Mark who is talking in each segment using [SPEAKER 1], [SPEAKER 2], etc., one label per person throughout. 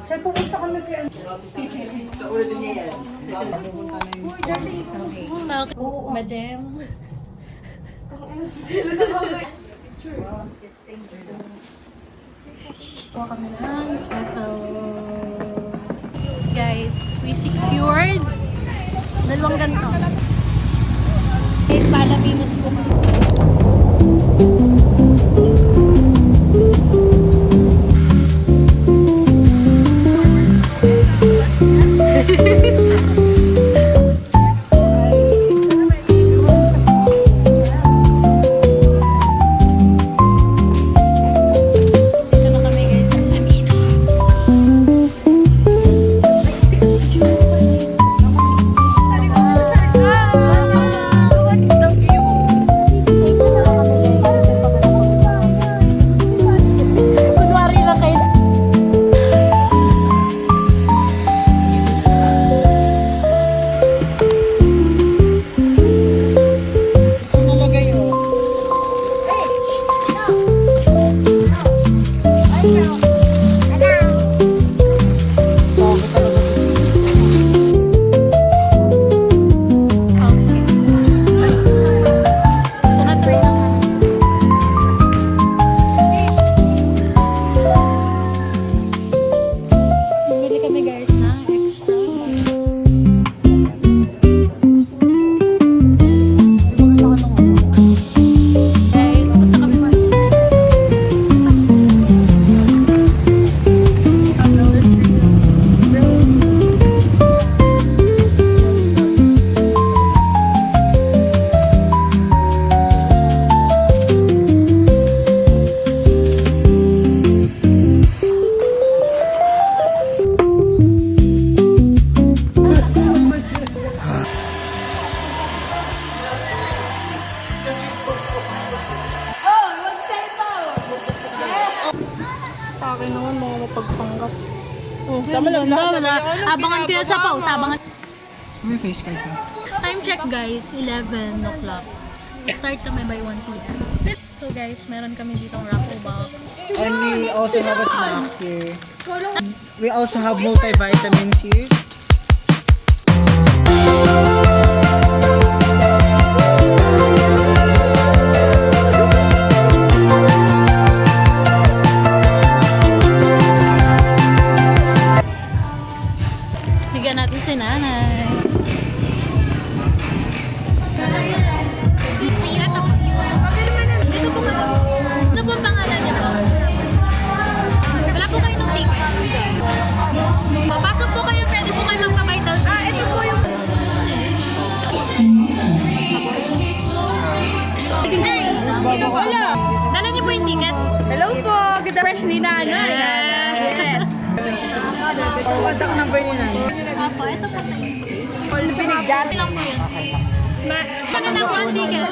[SPEAKER 1] Saan pupunta kami kaya?
[SPEAKER 2] Sa ulit niya yan.
[SPEAKER 3] Madam. Kuha kami ng kettle. Guys, we secured 2 ganito. Guys, palapinos po kami.
[SPEAKER 1] Akin naman mga mapagpanggap. Oh,
[SPEAKER 3] Abangan ko yan sa pause. Abangan.
[SPEAKER 2] May face card ka.
[SPEAKER 3] Time check guys, 11 o'clock. Start kami by 1 p.m. So guys, meron kami ditong raffle box.
[SPEAKER 2] And we also have a snacks here. We also have multivitamins here.
[SPEAKER 3] Bigyan natin si nanay. Ito po ka. Ano po ang pangalan niyo po? Wala po kayo ng ticket? Papasok po kayo, pwede po kayo magpa-vital sign. Ito po yung... Dala niyo po yung ticket?
[SPEAKER 1] Hello po! Kita fresh ni Nanay. Yes!
[SPEAKER 2] Contact number ni Nanay.
[SPEAKER 3] Apo, ito po sa inyo.
[SPEAKER 1] Binigyan.
[SPEAKER 3] Lang po yun. Ano na po ang ticket?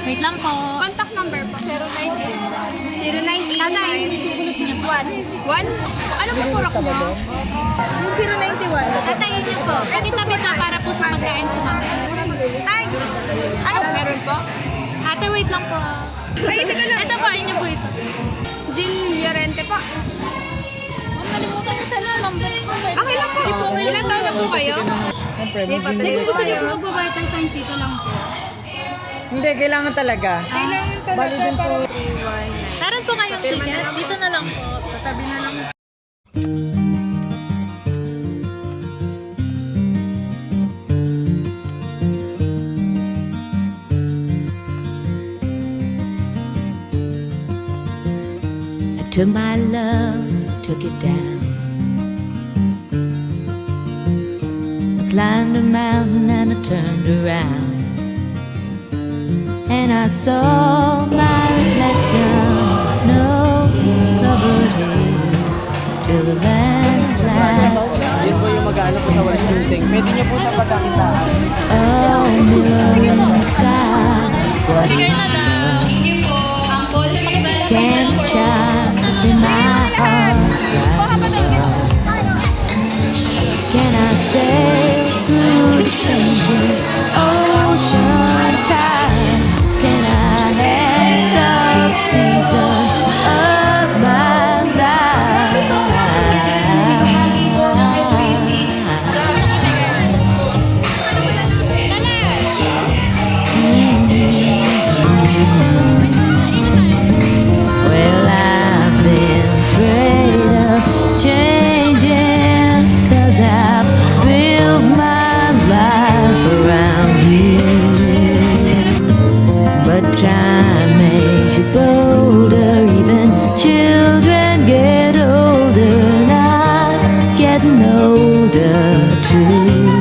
[SPEAKER 3] Wait lang po.
[SPEAKER 1] Contact number po. 098.
[SPEAKER 3] Tatay.
[SPEAKER 1] 1. Ano po purak mo? 091.
[SPEAKER 3] Tatay niyo po. Pwede tabi ka para po sa pagkain po kami.
[SPEAKER 1] Ay! Ano meron po?
[SPEAKER 3] Ate, wait lang po.
[SPEAKER 1] Ay, teka lang.
[SPEAKER 3] Ito po, inyo po ito.
[SPEAKER 1] Jean Llorente po.
[SPEAKER 3] Nalimutan niyo sa number po.
[SPEAKER 1] Okay lang po. Ilan taon na po kayo?
[SPEAKER 2] Siyempre,
[SPEAKER 3] Hindi ko gusto niyo po magbabayad signs dito lang po.
[SPEAKER 2] Hindi, kailangan talaga.
[SPEAKER 1] Kailangan talaga.
[SPEAKER 2] Bali din po.
[SPEAKER 3] Meron po kayong ticket? Dito na lang po. Patabi na lang.
[SPEAKER 4] I took my love, took it down. I climbed a mountain and I turned around, and I saw my reflection in the snow-covered hills till the landslide.
[SPEAKER 2] Yun po yung mag-ano po sa West Building. Pwede niyo po sa pagkakita.
[SPEAKER 4] Oh, mirror in the sky. What
[SPEAKER 3] Bigay na daw. Hindi po.
[SPEAKER 4] can't child in my arms right now? Can I sail through the changing ocean tides? Can I handle seasons of my life? wonder too.